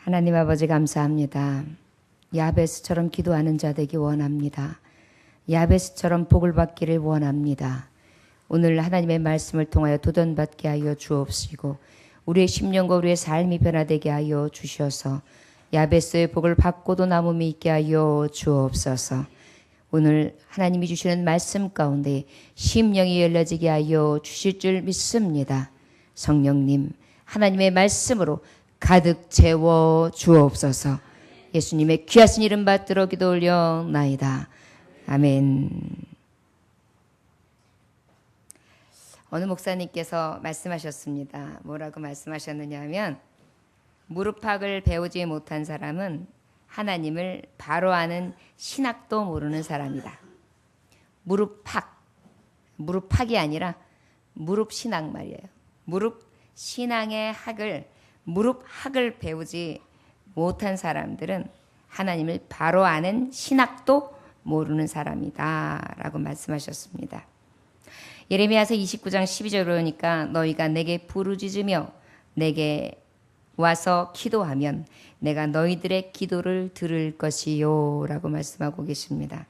하나님 아버지 감사합니다. 야베스처럼 기도하는 자 되기 원합니다. 야베스처럼 복을 받기를 원합니다. 오늘 하나님의 말씀을 통하여 도전받게 하여 주옵시고 우리의 심령과 우리의 삶이 변화되게 하여 주셔서 야베스의 복을 받고도 남음이 있게 하여 주옵소서. 오늘 하나님이 주시는 말씀 가운데 심령이 열려지게 하여 주실 줄 믿습니다. 성령님, 하나님의 말씀으로 가득 채워 주옵소서. 예수님의 귀하신 이름 받들어 기도 올려나이다. 아멘. 어느 목사님께서 말씀하셨습니다. 뭐라고 말씀하셨느냐 하면 무릎팍을 배우지 못한 사람은 하나님을 바로 아는 신학도 모르는 사람이다. 무릎팍이 아니라 무릎 신학 말이에요. 무릎 신앙의 무릎학을 배우지 못한 사람들은 하나님을 바로 아는 신학도 모르는 사람이다 라고 말씀하셨습니다. 예레미야서 29장 12절을 보니까 너희가 내게 부르짖으며 내게 와서 기도하면 내가 너희들의 기도를 들을 것이요 라고 말씀하고 계십니다.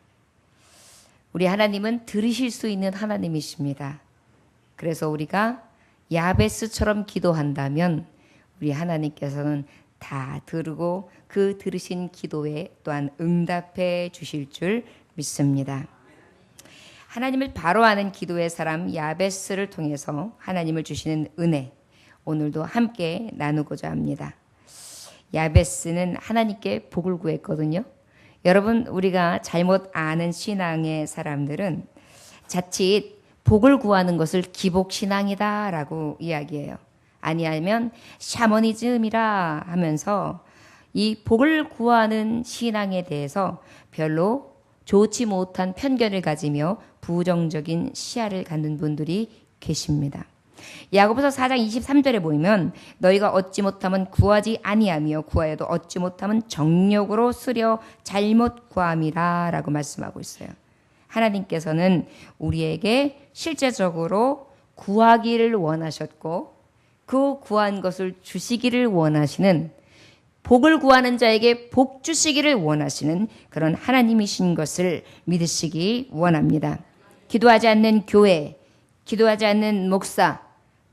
우리 하나님은 들으실 수 있는 하나님이십니다. 그래서 우리가 야베스처럼 기도한다면 우리 하나님께서는 다 들으고 그 들으신 기도에 또한 응답해 주실 줄 믿습니다. 하나님을 바로 아는 기도의 사람 야베스를 통해서 하나님을 주시는 은혜, 오늘도 함께 나누고자 합니다. 야베스는 하나님께 복을 구했거든요. 여러분, 우리가 잘못 아는 신앙의 사람들은 자칫 복을 구하는 것을 기복신앙이다 라고 이야기해요. 아니하면 샤머니즘이라 하면서 이 복을 구하는 신앙에 대해서 별로 좋지 못한 편견을 가지며 부정적인 시야를 갖는 분들이 계십니다. 야고보서 4장 23절에 보면 너희가 얻지 못하면 구하지 아니하며 구하여도 얻지 못하면 정욕으로 쓰려 잘못 구함이라 라고 말씀하고 있어요. 하나님께서는 우리에게 실제적으로 구하기를 원하셨고 그 구한 것을 주시기를 원하시는, 복을 구하는 자에게 복 주시기를 원하시는 그런 하나님이신 것을 믿으시기 원합니다. 기도하지 않는 교회, 기도하지 않는 목사,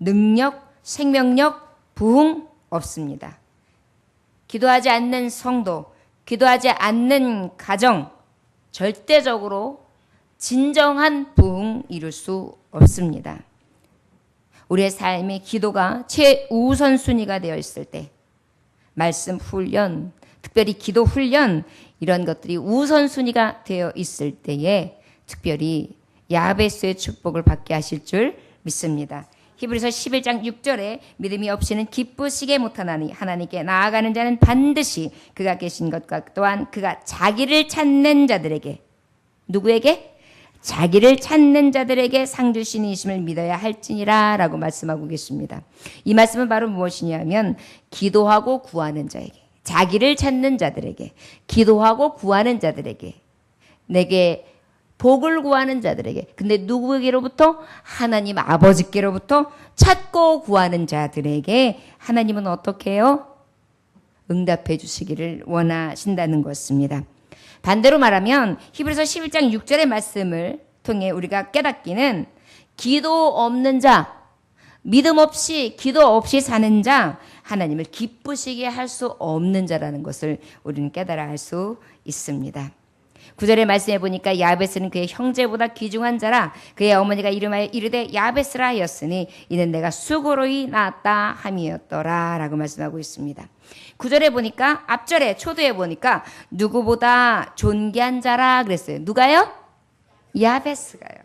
능력, 생명력, 부흥 없습니다. 기도하지 않는 성도, 기도하지 않는 가정, 절대적으로 진정한 부흥 이룰 수 없습니다. 우리의 삶의 기도가 최우선순위가 되어 있을 때, 말씀 훈련, 특별히 기도 훈련, 이런 것들이 우선순위가 되어 있을 때에 특별히 야베스의 축복을 받게 하실 줄 믿습니다. 히브리서 11장 6절에 믿음이 없이는 기쁘시게 못하나니 하나님께 나아가는 자는 반드시 그가 계신 것과 또한 그가 자기를 찾는 자들에게, 누구에게? 자기를 찾는 자들에게 상 주신 이심을 믿어야 할지니라 라고 말씀하고 계십니다. 이 말씀은 바로 무엇이냐면 기도하고 구하는 자에게, 자기를 찾는 자들에게, 기도하고 구하는 자들에게, 내게 복을 구하는 자들에게, 근데 누구에게로부터? 하나님 아버지께로부터 찾고 구하는 자들에게 하나님은 어떻게 해요? 응답해 주시기를 원하신다는 것입니다. 반대로 말하면 히브리서 11장 6절의 말씀을 통해 우리가 깨닫기는 기도 없는 자, 믿음 없이 기도 없이 사는 자, 하나님을 기쁘시게 할 수 없는 자라는 것을 우리는 깨달아 알 수 있습니다. 9절의 말씀해 보니까 야베스는 그의 형제보다 귀중한 자라 그의 어머니가 이름하여 이르되 야베스라 하였으니 이는 내가 수고로이 낳았다 함이었더라 라고 말씀하고 있습니다. 9절에 보니까, 앞절에 초도에 보니까 누구보다 존귀한 자라 그랬어요. 누가요? 야베스가요.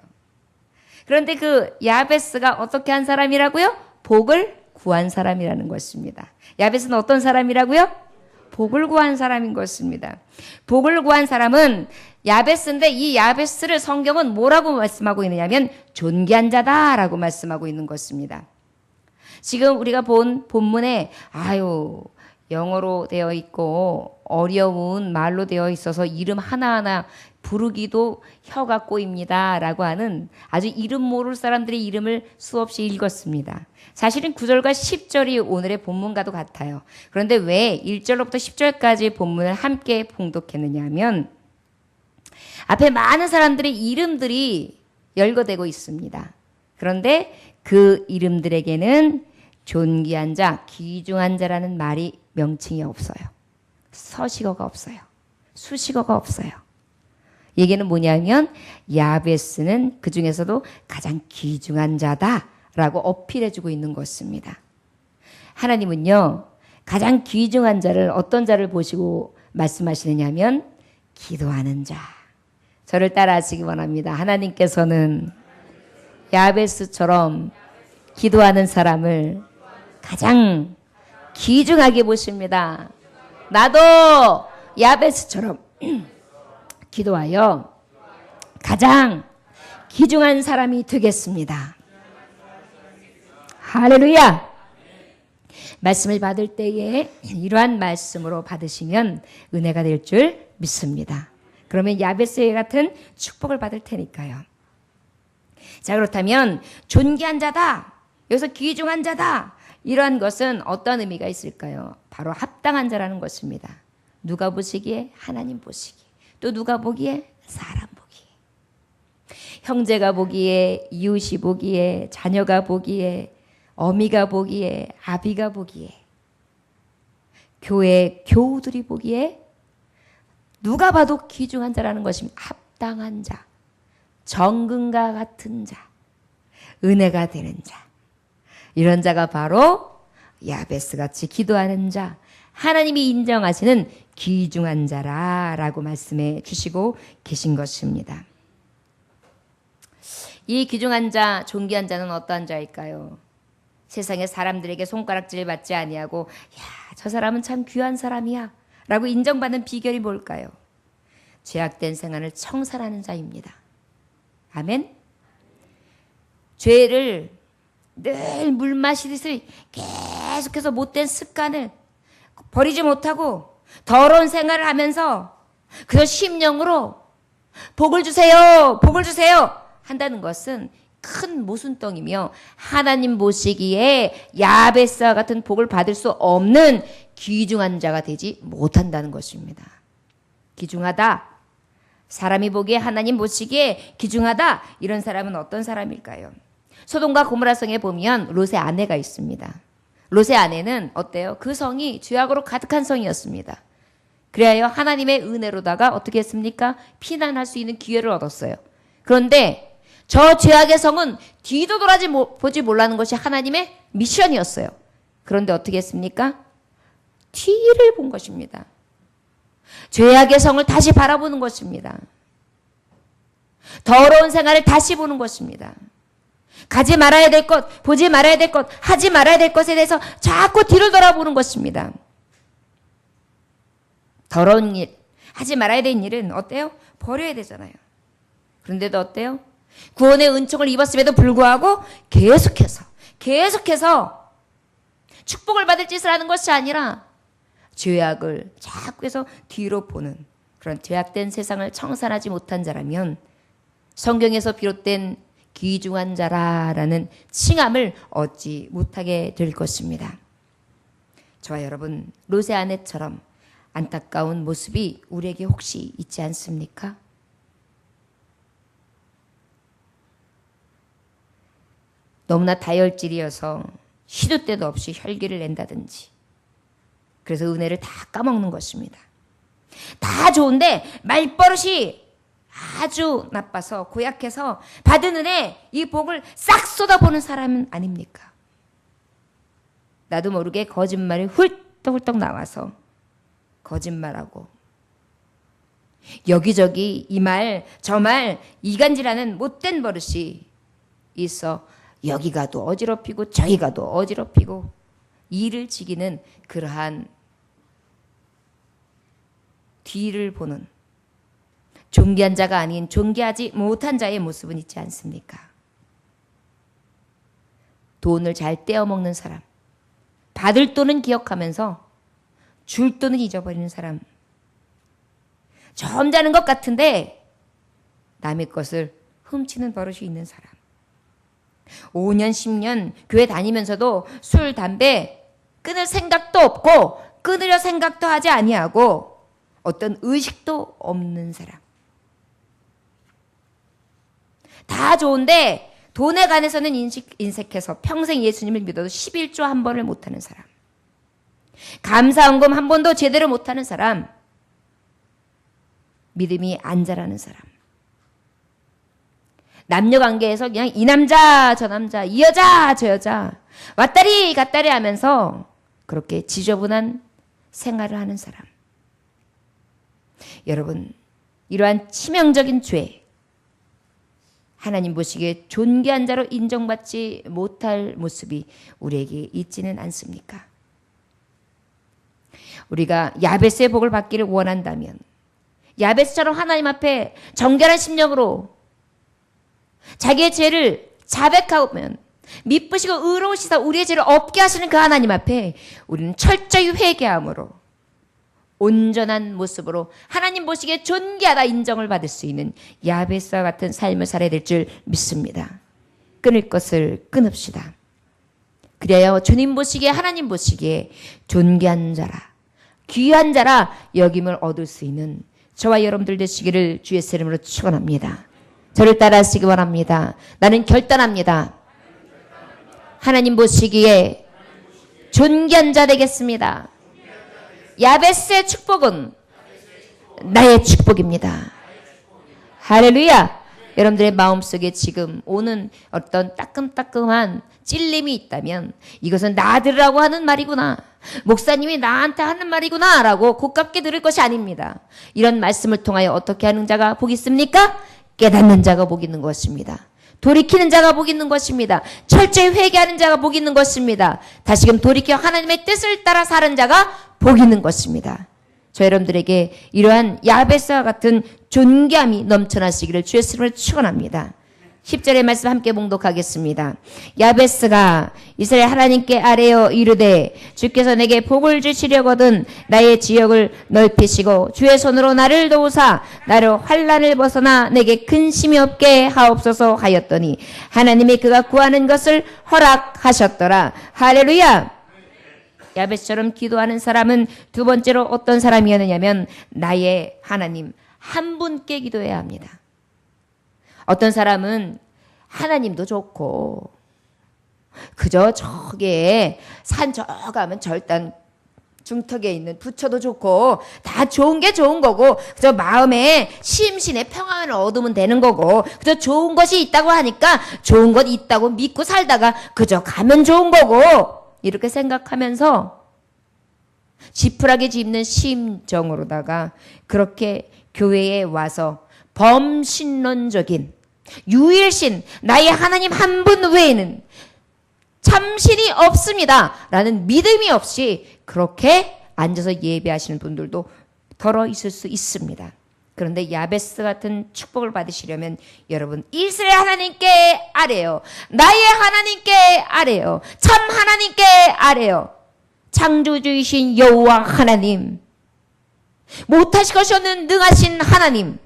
그런데 그 야베스가 어떻게 한 사람이라고요? 복을 구한 사람이라는 것입니다. 야베스는 어떤 사람이라고요? 복을 구한 사람인 것입니다. 복을 구한 사람은 야베스인데 이 야베스를 성경은 뭐라고 말씀하고 있느냐면 존귀한 자다라고 말씀하고 있는 것입니다. 지금 우리가 본 본문에 영어로 되어 있고 어려운 말로 되어 있어서 이름 하나하나 부르기도 혀가 꼬입니다 라고 하는 아주 이름 모를 사람들의 이름을 수없이 읽었습니다. 사실은 9절과 10절이 오늘의 본문과도 같아요. 그런데 왜 1절로부터 10절까지 본문을 함께 봉독했느냐 하면 앞에 많은 사람들의 이름들이 열거되고 있습니다. 그런데 그 이름들에게는 존귀한 자, 귀중한 자라는 말이 명칭이 없어요. 서식어가 없어요. 수식어가 없어요. 얘기는 뭐냐면 야베스는 그 중에서도 가장 귀중한 자다라고 어필해주고 있는 것입니다. 하나님은요, 가장 귀중한 자를 어떤 자를 보시고 말씀하시느냐 하면 기도하는 자. 저를 따라하시기 원합니다. 하나님께서는 야베스처럼 기도하는 사람을 가장 귀중하게 보십니다. 나도 야베스처럼 기도하여 가장 귀중한 사람이 되겠습니다. 할렐루야! 말씀을 받을 때에 이러한 말씀으로 받으시면 은혜가 될 줄 믿습니다. 그러면 야베스 같은 축복을 받을 테니까요. 자, 그렇다면 존귀한 자다, 여기서 귀중한 자다, 이러한 것은 어떤 의미가 있을까요? 바로 합당한 자라는 것입니다. 누가 보시기에? 하나님 보시기에. 또 누가 보기에? 사람 보기에. 형제가 보기에, 이웃이 보기에, 자녀가 보기에, 어미가 보기에, 아비가 보기에, 교회 교우들이 보기에 누가 봐도 귀중한 자라는 것입니다. 합당한 자, 정금과 같은 자, 은혜가 되는 자, 이런 자가 바로 야베스같이 기도하는 자, 하나님이 인정하시는 귀중한 자라라고 말씀해 주시고 계신 것입니다. 이 귀중한 자, 존귀한 자는 어떠한 자일까요? 세상의 사람들에게 손가락질 받지 아니하고 야, 저 사람은 참 귀한 사람이야 라고 인정받는 비결이 뭘까요? 죄악된 생활을 청산하는 자입니다. 아멘? 죄를 늘 물 마시듯이 계속해서 못된 습관을 버리지 못하고 더러운 생활을 하면서 그저 심령으로 복을 주세요, 복을 주세요 한다는 것은 큰 모순덩이며 하나님 보시기에 야베스와 같은 복을 받을 수 없는 귀중한 자가 되지 못한다는 것입니다. 귀중하다, 사람이 보기에 하나님 보시기에 귀중하다, 이런 사람은 어떤 사람일까요? 소돔과 고모라 성에 보면 롯의 아내가 있습니다. 롯의 아내는 어때요? 그 성이 죄악으로 가득한 성이었습니다. 그래야 하나님의 은혜로다가 어떻게 했습니까? 피난할 수 있는 기회를 얻었어요. 그런데 저 죄악의 성은 뒤도 보지 몰라는 것이 하나님의 미션이었어요. 그런데 어떻게 했습니까? 뒤를 본 것입니다. 죄악의 성을 다시 바라보는 것입니다. 더러운 생활을 다시 보는 것입니다. 가지 말아야 될 것, 보지 말아야 될 것, 하지 말아야 될 것에 대해서 자꾸 뒤를 돌아보는 것입니다. 더러운 일, 하지 말아야 되는 일은 어때요? 버려야 되잖아요. 그런데도 어때요? 구원의 은총을 입었음에도 불구하고 계속해서 축복을 받을 짓을 하는 것이 아니라 죄악을 자꾸 해서 뒤로 보는 그런 죄악된 세상을 청산하지 못한 자라면 성경에서 비롯된 귀중한 자라라는 칭함을 얻지 못하게 될 것입니다. 저와 여러분, 롯의 아내처럼 안타까운 모습이 우리에게 혹시 있지 않습니까? 너무나 다혈질이어서 시도 때도 없이 혈기를 낸다든지, 그래서 은혜를 다 까먹는 것입니다. 다 좋은데 말버릇이 아주 나빠서 고약해서 받은 은혜, 이 복을 싹 쏟아보는 사람은 아닙니까? 나도 모르게 거짓말이 훌떡훌떡 나와서 거짓말하고 여기저기 이 말 저 말 이간질하는 못된 버릇이 있어 여기 가도 어지럽히고 저기 가도 어지럽히고 이를 지기는 그러한 뒤를 보는 존귀한 자가 아닌 존귀하지 못한 자의 모습은 있지 않습니까? 돈을 잘 떼어먹는 사람, 받을 돈은 기억하면서 줄 돈을 잊어버리는 사람. 점잖은 것 같은데 남의 것을 훔치는 버릇이 있는 사람. 5년, 10년 교회 다니면서도 술, 담배 끊을 생각도 없고 끊으려 생각도 하지 아니하고 어떤 의식도 없는 사람. 다 좋은데 돈에 관해서는 인색해서 평생 예수님을 믿어도 11조 한 번을 못하는 사람. 감사헌금 한 번도 제대로 못하는 사람. 믿음이 안 자라는 사람. 남녀관계에서 그냥 이 남자 저 남자 이 여자 저 여자 왔다리 갔다리 하면서 그렇게 지저분한 생활을 하는 사람. 여러분, 이러한 치명적인 죄, 하나님 보시기에 존귀한 자로 인정받지 못할 모습이 우리에게 있지는 않습니까? 우리가 야베스의 복을 받기를 원한다면 야베스처럼 하나님 앞에 정결한 심령으로 자기의 죄를 자백하면 미쁘시고 의로우시사 우리의 죄를 없게 하시는 그 하나님 앞에 우리는 철저히 회개함으로 온전한 모습으로 하나님 보시기에 존귀하다 인정을 받을 수 있는 야베스와 같은 삶을 살아야 될 줄 믿습니다. 끊을 것을 끊읍시다. 그래야 주님 보시기에 하나님 보시기에 존귀한 자라 귀한 자라 여김을 얻을 수 있는 저와 여러분들 되시기를 주의 이름으로 축원합니다. 저를 따라하시기 원합니다. 나는 결단합니다. 하나님 보시기에 존귀한 자 되겠습니다. 야베스의 축복은 나의 축복입니다. 할렐루야. 여러분들의 마음속에 지금 오는 어떤 따끔따끔한 찔림이 있다면 이것은 나 들으라고 하는 말이구나. 목사님이 나한테 하는 말이구나 라고 고깝게 들을 것이 아닙니다. 이런 말씀을 통하여 어떻게 하는 자가 복 있습니까? 깨닫는 자가 복 있는 것입니다. 돌이키는 자가 복 있는 것입니다. 철저히 회개하는 자가 복 있는 것입니다. 다시금 돌이켜 하나님의 뜻을 따라 사는 자가 복 있는 것입니다. 저 여러분들에게 이러한 야베스와 같은 존귀함이 넘쳐나시기를 주의 이름으로 축원합니다. 10절의 말씀 함께 봉독하겠습니다. 야베스가 이스라엘 하나님께 아뢰어 이르되 주께서 내게 복을 주시려거든 나의 지역을 넓히시고 주의 손으로 나를 도우사 나로 환난을 벗어나 내게 근심이 없게 하옵소서 하였더니 하나님이 그가 구하는 것을 허락하셨더라. 할렐루야. 야베스처럼 기도하는 사람은 두 번째로 어떤 사람이었느냐면 나의 하나님 한 분께 기도해야 합니다. 어떤 사람은 하나님도 좋고 그저 저게 산 저 가면 절단 중턱에 있는 부처도 좋고 다 좋은 게 좋은 거고 그저 마음에 심신의 평안을 얻으면 되는 거고 그저 좋은 것이 있다고 하니까 좋은 것 있다고 믿고 살다가 그저 가면 좋은 거고 이렇게 생각하면서 지푸라기 짚는 심정으로다가 그렇게 교회에 와서 범신론적인 유일신 나의 하나님 한 분 외에는 참신이 없습니다 라는 믿음이 없이 그렇게 앉아서 예배하시는 분들도 더러 있을 수 있습니다. 그런데 야베스 같은 축복을 받으시려면 여러분 이스라엘 하나님께 아뢰요. 나의 하나님께 아뢰요. 참 하나님께 아뢰요. 창조주이신 여호와 하나님, 못하실 것이 없는 능하신 하나님,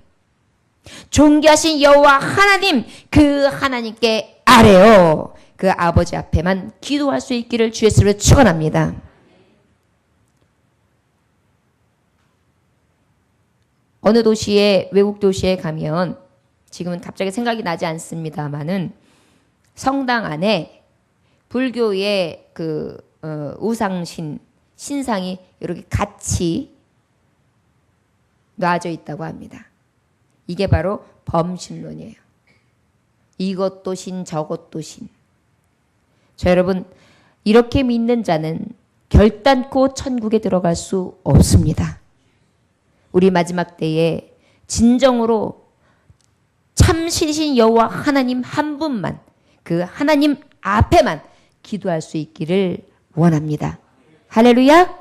존귀하신 여호와 하나님, 그 하나님께 아뢰요. 그 아버지 앞에만 기도할 수 있기를 주의 이름으로 축원합니다. 어느 도시에 외국 도시에 가면 지금은 갑자기 생각이 나지 않습니다만은 성당 안에 불교의 그 우상신 신상이 이렇게 같이 놔져 있다고 합니다. 이게 바로 범신론이에요. 이것도 신 저것도 신. 저 여러분 이렇게 믿는 자는 결단코 천국에 들어갈 수 없습니다. 우리 마지막 때에 진정으로 참신이신 여호와 하나님 한 분만 그 하나님 앞에만 기도할 수 있기를 원합니다. 할렐루야.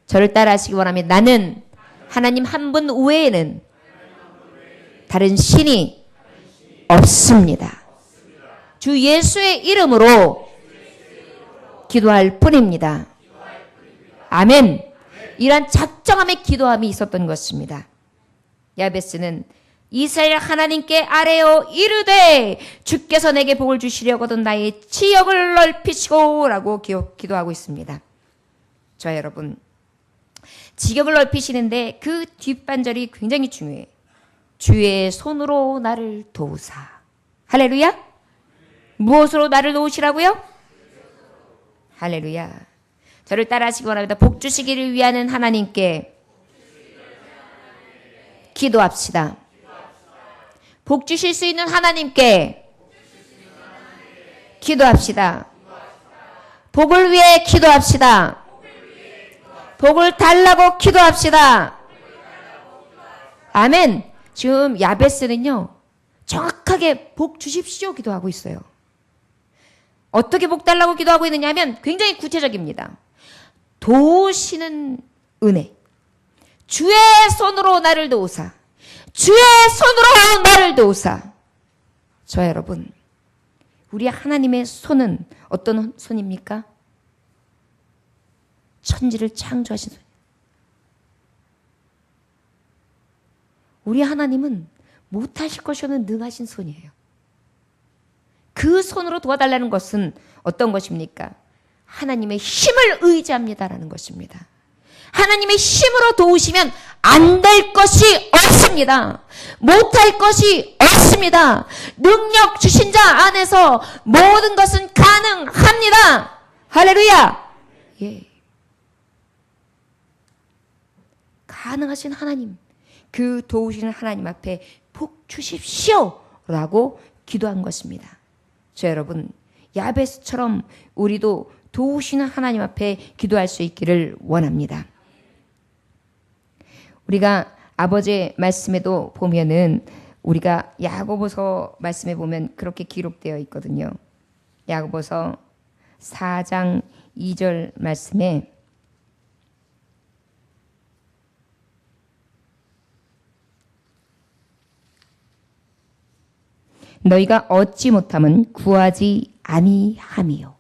저를 따라하시기 원합니다. 나는 하나님 한 분 외에는 다른 신이 없습니다. 주 예수의 이름으로 기도할 뿐입니다. 아멘. 이러한 작정함의 기도함이 있었던 것입니다. 야베스는 이스라엘 하나님께 아뢰어 이르되 주께서 내게 복을 주시려거든 나의 지역을 넓히시고 라고 기도하고 있습니다. 자, 여러분, 지역을 넓히시는데 그 뒷반절이 굉장히 중요해요. 주의 손으로 나를 도우사. 할렐루야. 무엇으로 나를 도우시라고요? 할렐루야. 저를 따라하시기 원합니다. 복 주시기를 위하는 하나님께 기도합시다. 복 주실 수 있는 하나님께 기도합시다. 복을 위해 기도합시다. 복을 달라고 기도합시다. 아멘. 지금 야베스는요, 정확하게 복 주십시오 기도하고 있어요. 어떻게 복 달라고 기도하고 있느냐 하면 굉장히 구체적입니다. 도우시는 은혜. 주의 손으로 나를 도우사. 주의 손으로 나를 도우사. 저 여러분, 우리 하나님의 손은 어떤 손입니까? 천지를 창조하신 손. 우리 하나님은 못하실 것이 없는 능하신 손이에요. 그 손으로 도와달라는 것은 어떤 것입니까? 하나님의 힘을 의지합니다라는 것입니다. 하나님의 힘으로 도우시면 안 될 것이 없습니다. 못할 것이 없습니다. 능력 주신 자 안에서 모든 것은 가능합니다. 할렐루야. 예. 가능하신 하나님, 그 도우시는 하나님 앞에 복 주십시오 라고 기도한 것입니다. 저 여러분, 야베스처럼 우리도 도우시는 하나님 앞에 기도할 수 있기를 원합니다. 우리가 아버지의 말씀에도 보면은 우리가 야고보서 말씀에 보면 그렇게 기록되어 있거든요. 야고보서 4장 2절 말씀에 너희가 얻지 못함은 구하지 아니함이요.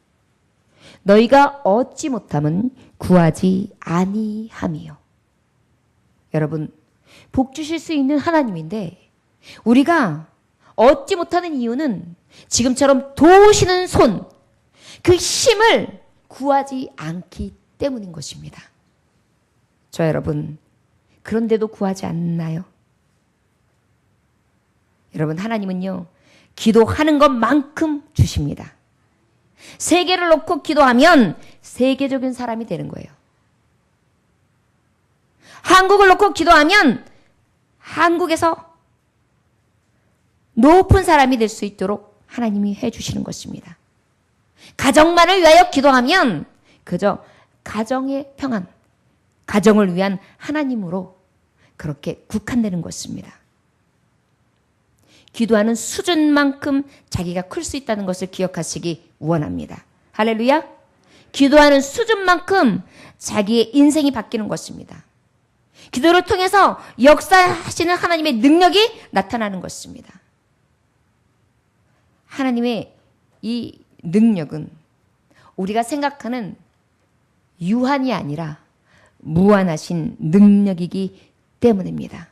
너희가 얻지 못함은 구하지 아니함이요. 여러분, 복 주실 수 있는 하나님인데 우리가 얻지 못하는 이유는 지금처럼 도우시는 손, 그 힘을 구하지 않기 때문인 것입니다. 저 여러분, 그런데도 구하지 않나요? 여러분, 하나님은요, 기도하는 것만큼 주십니다. 세계를 놓고 기도하면 세계적인 사람이 되는 거예요. 한국을 놓고 기도하면 한국에서 높은 사람이 될 수 있도록 하나님이 해주시는 것입니다. 가정만을 위하여 기도하면 그저 가정의 평안, 가정을 위한 하나님으로 그렇게 국한되는 것입니다. 기도하는 수준만큼 자기가 클 수 있다는 것을 기억하시기 원합니다. 할렐루야. 기도하는 수준만큼 자기의 인생이 바뀌는 것입니다. 기도를 통해서 역사하시는 하나님의 능력이 나타나는 것입니다. 하나님의 이 능력은 우리가 생각하는 유한이 아니라 무한하신 능력이기 때문입니다.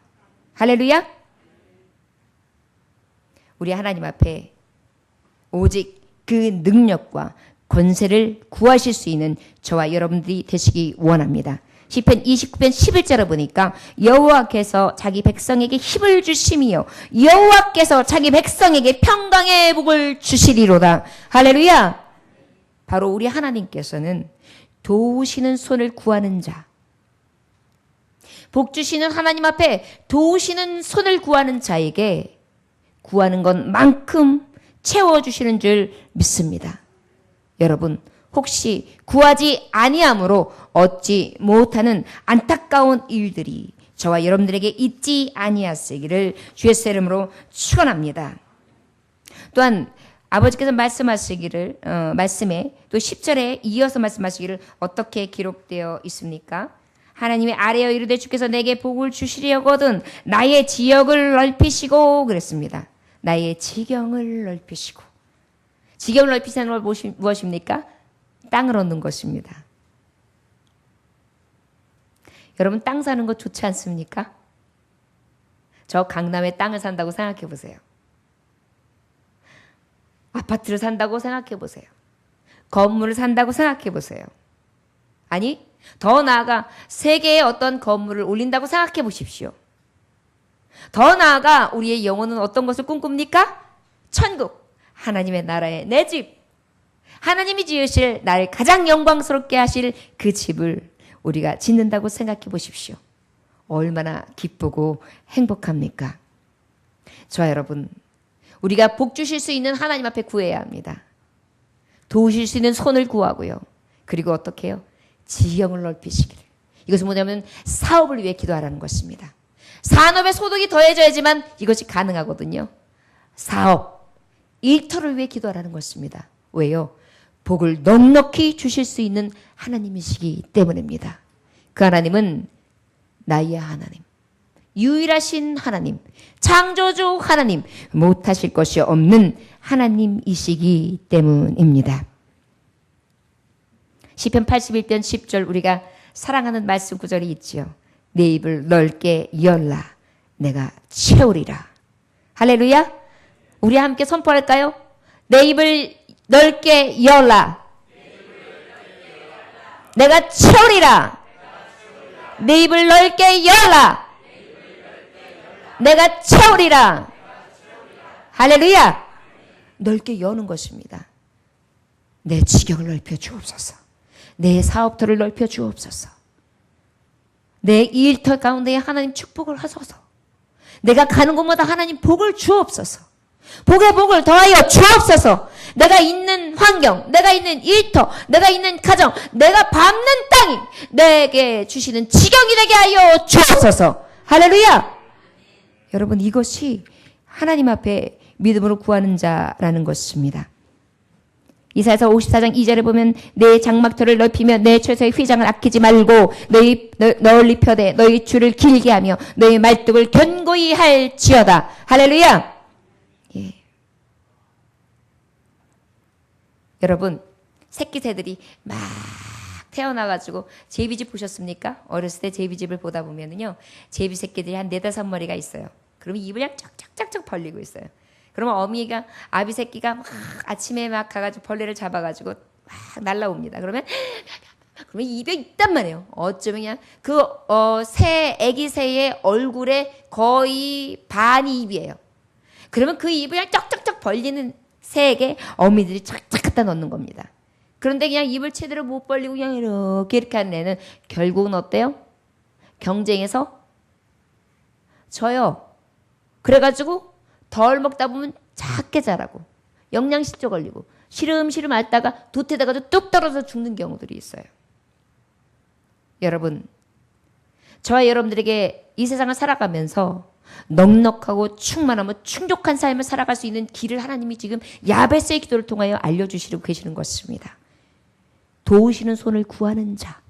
할렐루야. 우리 하나님 앞에 오직 그 능력과 권세를 구하실 수 있는 저와 여러분들이 되시기 원합니다. 시편 29편 11절을 보니까 여호와께서 자기 백성에게 힘을 주심이요 여호와께서 자기 백성에게 평강의 복을 주시리로다. 할렐루야. 바로 우리 하나님께서는 도우시는 손을 구하는 자, 복 주시는 하나님 앞에 도우시는 손을 구하는 자에게 구하는 것만큼 채워주시는 줄 믿습니다. 여러분, 혹시 구하지 아니함으로 얻지 못하는 안타까운 일들이 저와 여러분들에게 있지 아니하시기를 주의 이름으로 축원합니다. 또한 아버지께서 말씀하시기를 말씀에 또 10절에 이어서 말씀하시기를 어떻게 기록되어 있습니까? 하나님의 아뢰어 이르되 주께서 내게 복을 주시려거든 나의 지역을 넓히시고 그랬습니다. 나의 지경을 넓히시고. 지경을 넓히시는 걸 무엇입니까? 땅을 얻는 것입니다. 여러분 땅 사는 거 좋지 않습니까? 저 강남에 땅을 산다고 생각해 보세요. 아파트를 산다고 생각해 보세요. 건물을 산다고 생각해 보세요. 아니, 더 나아가 세계의 어떤 건물을 올린다고 생각해 보십시오. 더 나아가 우리의 영혼은 어떤 것을 꿈꿉니까? 천국, 하나님의 나라의 내 집, 하나님이 지으실 나를 가장 영광스럽게 하실 그 집을 우리가 짓는다고 생각해 보십시오. 얼마나 기쁘고 행복합니까? 저와 여러분, 우리가 복 주실 수 있는 하나님 앞에 구해야 합니다. 도우실 수 있는 손을 구하고요. 그리고 어떻게 해요? 지경을 넓히시기를. 이것은 뭐냐면 사업을 위해 기도하라는 것입니다. 산업의 소득이 더해져야지만 이것이 가능하거든요. 사업, 일터를 위해 기도하라는 것입니다. 왜요? 복을 넉넉히 주실 수 있는 하나님이시기 때문입니다. 그 하나님은 나의 하나님, 유일하신 하나님, 창조주 하나님, 못하실 것이 없는 하나님이시기 때문입니다. 시편 81편 10절 우리가 사랑하는 말씀 구절이 있지요. 내 입을 넓게 열라 내가 채우리라. 할렐루야. 우리 함께 선포할까요? 내 입을 넓게 열라 내가 채우리라. 내 입을 넓게 열라 내가 채우리라. 할렐루야. 넓게 여는 것입니다. 내 지경을 넓혀 주옵소서. 내 사업터를 넓혀 주옵소서. 내 일터 가운데 하나님 축복을 하소서. 내가 가는 곳마다 하나님 복을 주옵소서. 복의 복을 더하여 주옵소서. 내가 있는 환경, 내가 있는 일터, 내가 있는 가정, 내가 밟는 땅이 내게 주시는 지경이 되게 하여 주옵소서. 할렐루야. 여러분, 이것이 하나님 앞에 믿음으로 구하는 자라는 것입니다. 이사야서 54장 2절에 보면 내 장막터를 넓히며 내 처소의 휘장을 아끼지 말고 너희 널리 펴되 너희 줄을 길게 하며 너희 말뚝을 견고히 할지어다. 할렐루야. 예. 여러분, 새끼 새들이 막 태어나가지고 제비집 보셨습니까? 어렸을 때 제비집을 보다 보면은요, 제비 새끼들이 한 4-5마리가 있어요. 그러면 입을 그냥 쫙쫙쫙쫙 벌리고 있어요. 그러면 어미가, 아비 새끼가 막 아침에 막 가가지고 벌레를 잡아가지고 막 날라옵니다. 그러면 입에 있단 말이에요. 어쩌면 그냥 애기 새의 얼굴에 거의 반이 입이에요. 그러면 그 입을 그냥 쩍쩍쩍 벌리는 새에게 어미들이 착착 갖다 넣는 겁니다. 그런데 그냥 입을 제대로 못 벌리고 그냥 이렇게 하는 애는 결국은 어때요? 경쟁에서 져요. 그래가지고 덜 먹다 보면 작게 자라고 영양실조 걸리고 시름시름 앓다가 도태돼가지고 뚝 떨어져 죽는 경우들이 있어요. 여러분, 저와 여러분들에게 이 세상을 살아가면서 넉넉하고 충만하고 충족한 삶을 살아갈 수 있는 길을 하나님이 지금 야베스의 기도를 통하여 알려주시고 계시는 것입니다. 도우시는 손을 구하는 자,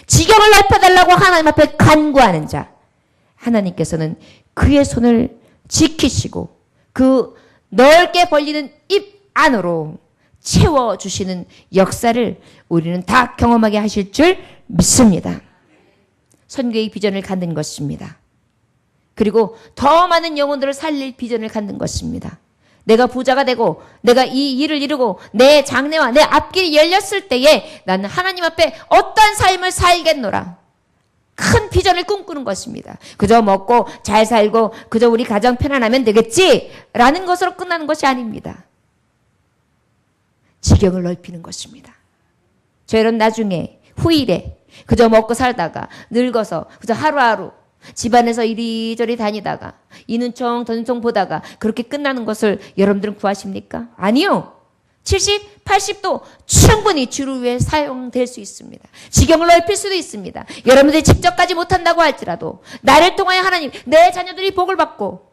지경을 넓혀달라고 하나님 앞에 간구하는 자, 하나님께서는 그의 손을 지키시고 그 넓게 벌리는 입 안으로 채워주시는 역사를 우리는 다 경험하게 하실 줄 믿습니다. 선교의 비전을 갖는 것입니다. 그리고 더 많은 영혼들을 살릴 비전을 갖는 것입니다. 내가 부자가 되고 내가 이 일을 이루고 내 장래와 내 앞길이 열렸을 때에 나는 하나님 앞에 어떠한 삶을 살겠노라. 큰 비전을 꿈꾸는 것입니다. 그저 먹고 잘 살고 그저 우리 가정 편안하면 되겠지 라는 것으로 끝나는 것이 아닙니다. 지경을 넓히는 것입니다. 저희는 나중에 후일에 그저 먹고 살다가 늙어서 그저 하루하루 집안에서 이리저리 다니다가 이는 총 저는 총 보다가 그렇게 끝나는 것을 여러분들은 구하십니까? 아니요. 70, 80도 충분히 주를 위해 사용될 수 있습니다. 지경을 넓힐 수도 있습니다. 여러분들이 직접 가지 못한다고 할지라도 나를 통하여 하나님, 내 자녀들이 복을 받고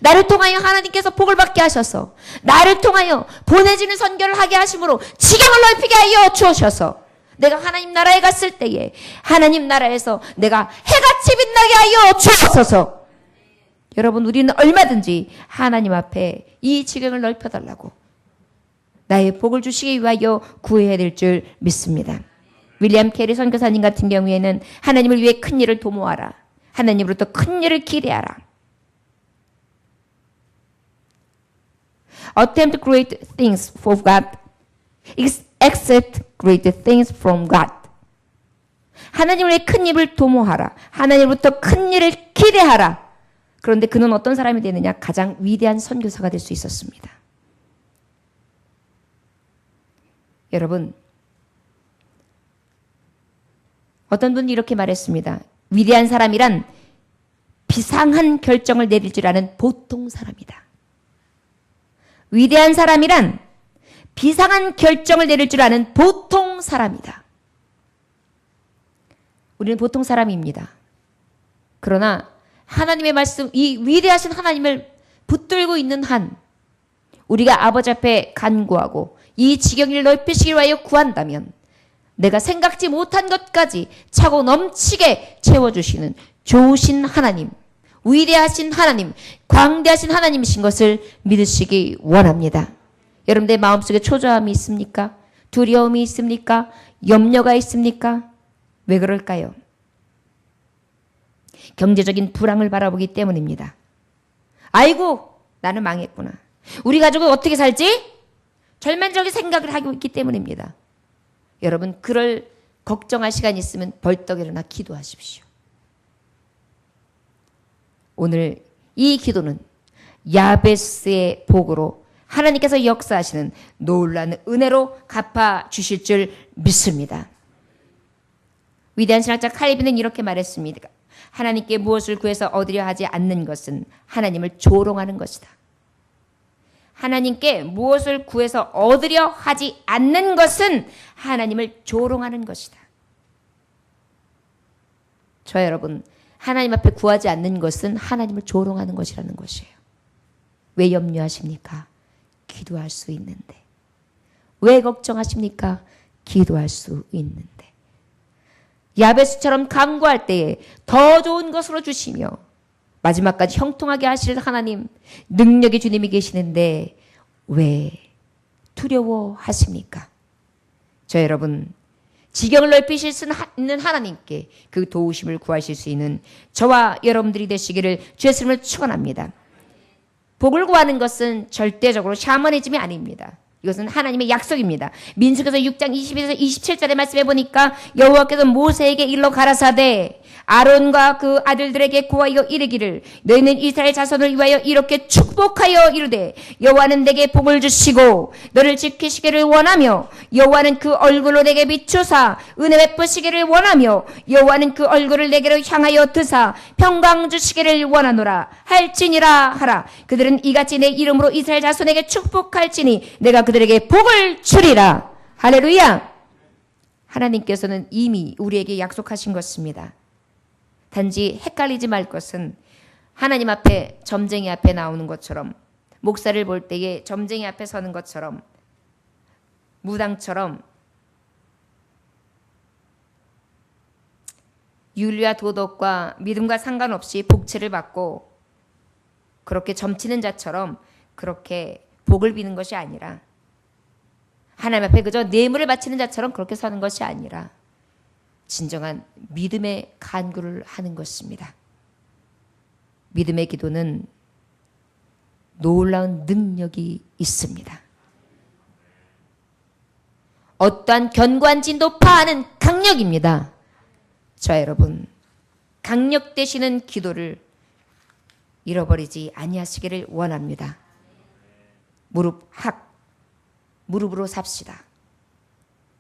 나를 통하여 하나님께서 복을 받게 하셔서 나를 통하여 보내지는 선교를 하게 하심으로 지경을 넓히게 하여 주셔서 내가 하나님 나라에 갔을 때에 하나님 나라에서 내가 해같이 빛나게 하여 주옵소서. 여러분, 우리는 얼마든지 하나님 앞에 이 지경을 넓혀달라고 나의 복을 주시기 위하여 구해야 될 줄 믿습니다. 윌리엄 캐리 선교사님 같은 경우에는 하나님을 위해 큰 일을 도모하라. 하나님으로부터 큰 일을 기대하라. Attempt great things for God. Accept great things from God. 하나님을 위해 큰 일을 도모하라. 하나님으로부터 큰 일을 기대하라. 그런데 그는 어떤 사람이 되느냐? 가장 위대한 선교사가 될 수 있었습니다. 여러분, 어떤 분이 이렇게 말했습니다. 위대한 사람이란 비상한 결정을 내릴 줄 아는 보통 사람이다. 위대한 사람이란 비상한 결정을 내릴 줄 아는 보통 사람이다. 우리는 보통 사람입니다. 그러나 하나님의 말씀, 이 위대하신 하나님을 붙들고 있는 한 우리가 아버지 앞에 간구하고 이 지경을 넓히시길 위하여 구한다면 내가 생각지 못한 것까지 차고 넘치게 채워주시는 좋으신 하나님, 위대하신 하나님, 광대하신 하나님이신 것을 믿으시기 원합니다. 여러분들 마음속에 초조함이 있습니까? 두려움이 있습니까? 염려가 있습니까? 왜 그럴까요? 경제적인 불황을 바라보기 때문입니다. 아이고, 나는 망했구나. 우리 가족은 어떻게 살지? 절망적인 생각을 하고 있기 때문입니다. 여러분, 그럴 걱정할 시간이 있으면 벌떡 일어나 기도하십시오. 오늘 이 기도는 야베스의 복으로 하나님께서 역사하시는 놀라운 은혜로 갚아주실 줄 믿습니다. 위대한 신학자 칼빈은 이렇게 말했습니다. 하나님께 무엇을 구해서 얻으려 하지 않는 것은 하나님을 조롱하는 것이다. 하나님께 무엇을 구해서 얻으려 하지 않는 것은 하나님을 조롱하는 것이다. 저 여러분, 하나님 앞에 구하지 않는 것은 하나님을 조롱하는 것이라는 것이에요. 왜 염려하십니까? 기도할 수 있는데. 왜 걱정하십니까? 기도할 수 있는데. 야베스처럼 간구할 때에 더 좋은 것으로 주시며 마지막까지 형통하게 하실 하나님, 능력의 주님이 계시는데 왜 두려워하십니까? 저 여러분, 지경을 넓히실 수 있는 하나님께 그 도우심을 구하실 수 있는 저와 여러분들이 되시기를 주의 이름으로 축원합니다. 복을 구하는 것은 절대적으로 샤머니즘이 아닙니다. 이것은 하나님의 약속입니다. 민수기서 6장 22에서 27절의 말씀에 보니까 여호와께서 모세에게 일러 가라사대 아론과 그 아들들에게 고하여 이르기를 너희는 이스라엘 자손을 위하여 이렇게 축복하여 이르되 여호와는 내게 복을 주시고 너를 지키시기를 원하며 여호와는 그 얼굴로 내게 비추사 은혜 베푸시기를 원하며 여호와는 그 얼굴을 내게로 향하여 드사 평강 주시기를 원하노라 할지니라 하라. 그들은 이같이 내 이름으로 이스라엘 자손에게 축복할지니 내가 그들에게 복을 주리라. 할렐루야. 하나님께서는 이미 우리에게 약속하신 것입니다. 단지 헷갈리지 말 것은 하나님 앞에 점쟁이 앞에 나오는 것처럼 목사를 볼 때에 점쟁이 앞에 서는 것처럼 무당처럼 윤리와 도덕과 믿음과 상관없이 복채를 받고 그렇게 점치는 자처럼 그렇게 복을 비는 것이 아니라 하나님 앞에 그저 뇌물을 바치는 자처럼 그렇게 서는 것이 아니라 진정한 믿음의 간구를 하는 것입니다. 믿음의 기도는 놀라운 능력이 있습니다. 어떠한 견고한 진도 파하는 강력입니다. 자 여러분, 강력 되시는 기도를 잃어버리지 아니하시기를 원합니다. 무릎으로 삽시다.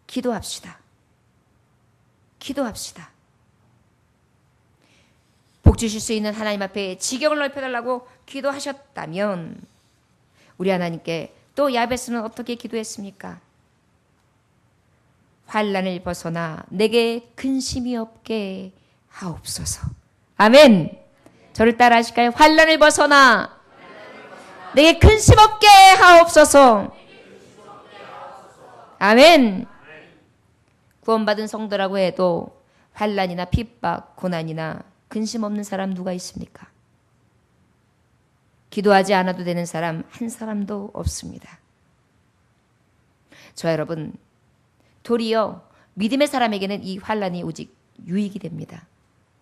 기도합시다. 기도합시다. 복 주실 수 있는 하나님 앞에 지경을 넓혀달라고 기도하셨다면 우리 하나님께 또 야베스는 어떻게 기도했습니까? 환난을 벗어나 내게 근심이 없게 하옵소서. 아멘. 저를 따라 하실까요? 환난을 벗어나 내게 근심 없게 하옵소서. 아멘. 구원받은 성도라고 해도 환난이나 핍박, 고난이나 근심 없는 사람 누가 있습니까? 기도하지 않아도 되는 사람 한 사람도 없습니다. 저 여러분, 도리어 믿음의 사람에게는 이 환난이 오직 유익이 됩니다.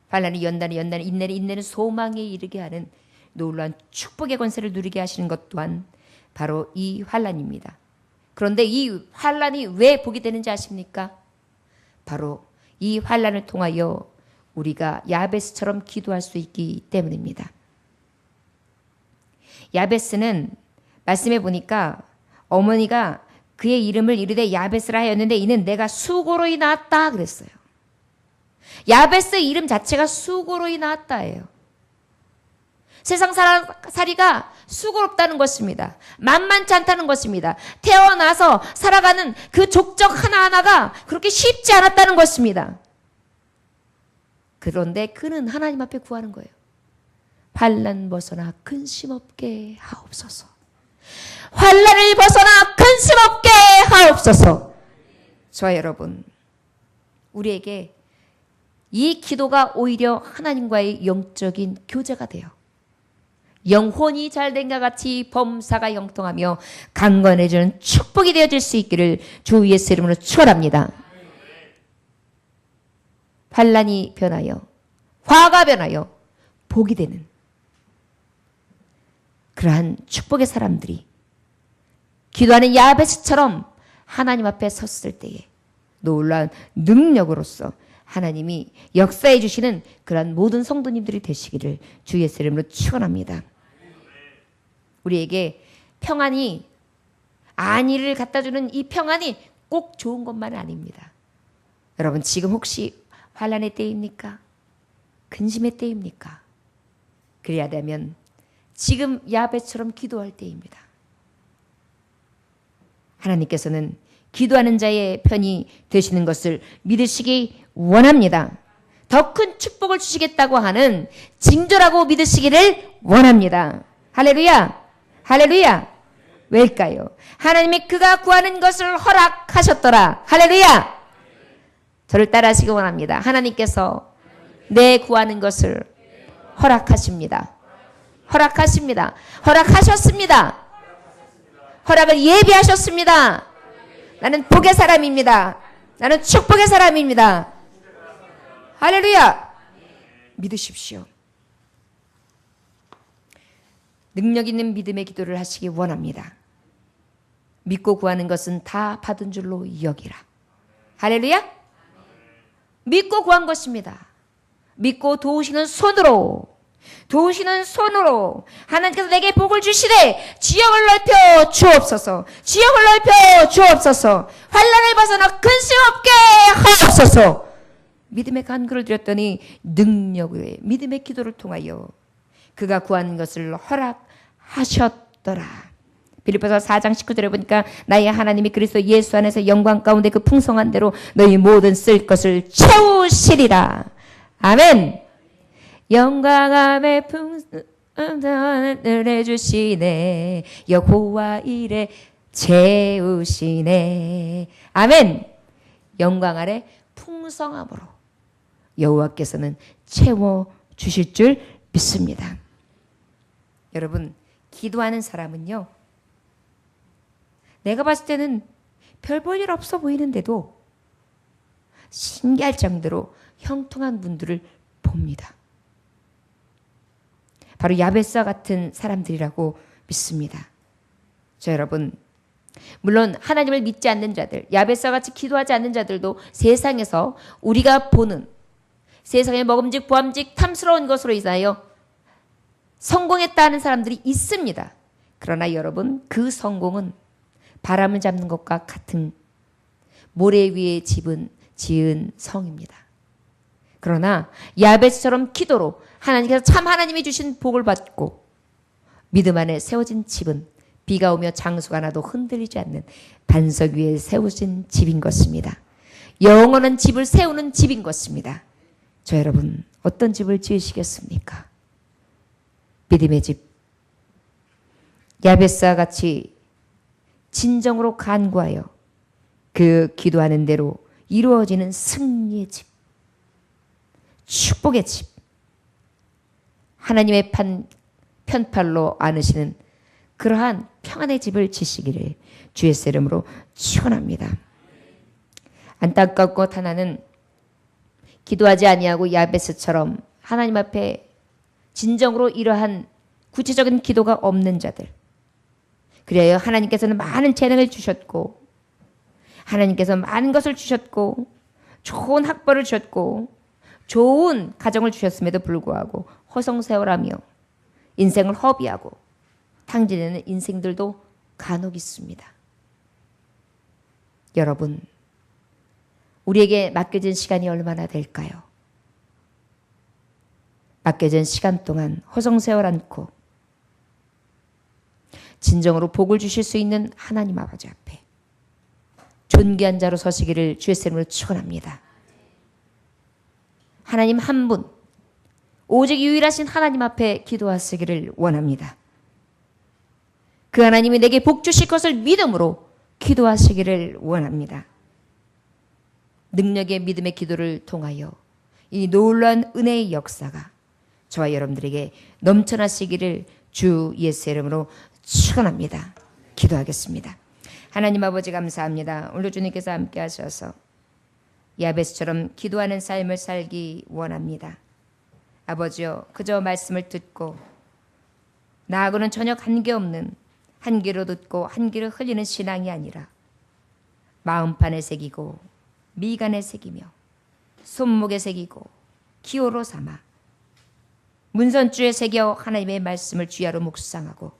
환난이 연단이 인내는 소망에 이르게 하는 놀라운 축복의 권세를 누리게 하시는 것 또한 바로 이 환난입니다. 그런데 이 환난이 왜 복이 되는지 아십니까? 바로 이 환난을 통하여 우리가 야베스처럼 기도할 수 있기 때문입니다. 야베스는 말씀해 보니까 어머니가 그의 이름을 이르되 야베스라 하였는데 이는 내가 수고로이 낳았다 그랬어요. 야베스 이름 자체가 수고로이 낳았다예요. 세상 살이가 수고롭다는 것입니다. 만만치 않다는 것입니다. 태어나서 살아가는 그 족적 하나하나가 그렇게 쉽지 않았다는 것입니다. 그런데 그는 하나님 앞에 구하는 거예요. 환난 벗어나 근심 없게 하옵소서. 환난을 벗어나 근심 없게 하옵소서. 저와 여러분, 우리에게 이 기도가 오히려 하나님과의 영적인 교제가 돼요. 영혼이 잘된과 같이 범사가 형통하며 강건해지는 축복이 되어질 수 있기를 주 예수 이름으로 축원합니다. 환난이 변하여 화가 변하여 복이 되는 그러한 축복의 사람들이 기도하는 야베스처럼 하나님 앞에 섰을 때에 놀라운 능력으로서 하나님이 역사해 주시는 그러한 모든 성도님들이 되시기를 주 예수 이름으로 축원합니다. 우리에게 평안이 안위를 갖다 주는 이 평안이 꼭 좋은 것만은 아닙니다. 여러분 지금 혹시 환난의 때입니까? 근심의 때입니까? 그래야 되면 지금 야베처럼 기도할 때입니다. 하나님께서는 기도하는 자의 편이 되시는 것을 믿으시기 원합니다. 더 큰 축복을 주시겠다고 하는 징조라고 믿으시기를 원합니다. 할렐루야! 할렐루야! 왜일까요? 하나님이 그가 구하는 것을 허락하셨더라. 할렐루야! 저를 따라하시기 원합니다. 하나님께서 내 구하는 것을 허락하십니다. 허락하십니다. 허락하셨습니다. 허락을 예비하셨습니다. 나는 복의 사람입니다. 나는 축복의 사람입니다. 할렐루야! 믿으십시오. 능력 있는 믿음의 기도를 하시기 원합니다. 믿고 구하는 것은 다 받은 줄로 여기라. 할렐루야! 믿고 구한 것입니다. 믿고 도우시는 손으로 하나님께서 내게 복을 주시되 지역을 넓혀 주옵소서. 지역을 넓혀 주옵소서. 환난을 벗어나 근심 없게 하옵소서. 믿음의 간구를 드렸더니 능력의 믿음의 기도를 통하여 그가 구하는 것을 허락하셨더라. 빌립보서 4장 19절에 보니까 나의 하나님이 그리스도 예수 안에서 영광 가운데 그 풍성한 대로 너희 모든 쓸 것을 채우시리라. 아멘. 영광함의 풍성함을 해주시네. 여호와 이래 채우시네. 아멘. 영광 아래 풍성함으로 여호와께서는 채워주실 줄 믿습니다. 여러분, 기도하는 사람은요, 내가 봤을 때는 별 볼 일 없어 보이는데도 신기할 정도로 형통한 분들을 봅니다. 바로 야베스와 같은 사람들이라고 믿습니다. 저 여러분, 물론 하나님을 믿지 않는 자들, 야베스와 같이 기도하지 않는 자들도 세상에서 우리가 보는 세상의 먹음직 보암직 탐스러운 것으로 인하여 성공했다 하는 사람들이 있습니다. 그러나 여러분, 그 성공은 바람을 잡는 것과 같은 모래 위에 지은 성입니다. 그러나 야베스처럼 기도로 하나님께서 참 하나님이 주신 복을 받고 믿음 안에 세워진 집은 비가 오며 장수가 나도 흔들리지 않는 반석 위에 세워진 집인 것입니다. 영원한 집을 세우는 집인 것입니다. 저 여러분, 어떤 집을 지으시겠습니까? 믿음의 집. 야베스와 같이 진정으로 간구하여 그 기도하는 대로 이루어지는 승리의 집. 축복의 집. 하나님의 편팔로 안으시는 그러한 평안의 집을 지시기를 주의 이름으로 축원합니다. 안타까운 것 하나는 기도하지 아니하고 야베스처럼 하나님 앞에 진정으로 이러한 구체적인 기도가 없는 자들. 그래요. 하나님께서는 많은 재능을 주셨고 하나님께서 많은 것을 주셨고 좋은 학벌을 주셨고 좋은 가정을 주셨음에도 불구하고 허송세월하며 인생을 허비하고 탕진하는 인생들도 간혹 있습니다. 여러분, 우리에게 맡겨진 시간이 얼마나 될까요? 맡겨진 시간 동안 허송세월 않고 진정으로 복을 주실 수 있는 하나님 아버지 앞에 존귀한 자로 서시기를 주의 이름으로 축원합니다. 하나님 한 분, 오직 유일하신 하나님 앞에 기도하시기를 원합니다. 그 하나님이 내게 복 주실 것을 믿음으로 기도하시기를 원합니다. 능력의 믿음의 기도를 통하여 이 놀라운 은혜의 역사가 저와 여러분들에게 넘쳐나시기를 주 예수의 이름으로 축원합니다. 기도하겠습니다. 하나님 아버지 감사합니다. 오늘 주님께서 함께 하셔서 야베스처럼 기도하는 삶을 살기 원합니다. 아버지여, 그저 말씀을 듣고 나하고는 전혀 관계없는 한 귀로 듣고 한 귀로 흘리는 신앙이 아니라 마음판에 새기고 미간에 새기며 손목에 새기고 기호로 삼아 문선주에 새겨 하나님의 말씀을 주야로 묵상하고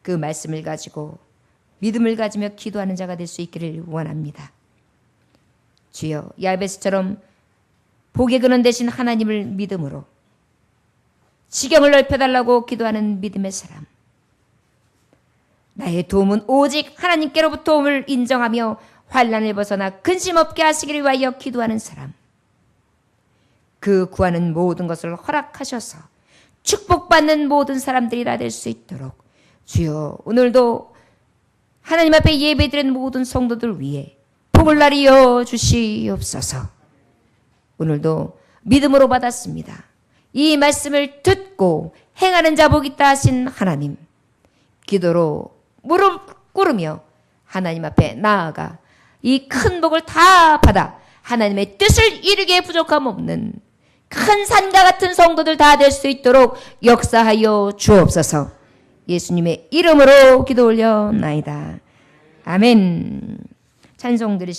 그 말씀을 가지고 믿음을 가지며 기도하는 자가 될 수 있기를 원합니다. 주여, 야베스처럼 복의 근원 되신 하나님을 믿음으로 지경을 넓혀달라고 기도하는 믿음의 사람, 나의 도움은 오직 하나님께로부터 도움을 인정하며 환난을 벗어나 근심 없게 하시기를 위하여 기도하는 사람, 그 구하는 모든 것을 허락하셔서 축복받는 모든 사람들이 다 될 수 있도록 주여, 오늘도 하나님 앞에 예배드리는 모든 성도들 위해 복을 나리여 주시옵소서. 오늘도 믿음으로 받았습니다. 이 말씀을 듣고 행하는 자 복 있다 하신 하나님, 기도로 무릎 꿇으며 하나님 앞에 나아가 이 큰 복을 다 받아 하나님의 뜻을 이루기에 부족함 없는 큰 산과 같은 성도들 다 될 수 있도록 역사하여 주옵소서. 예수님의 이름으로 기도 올려나이다. 아멘. 찬송 들으시기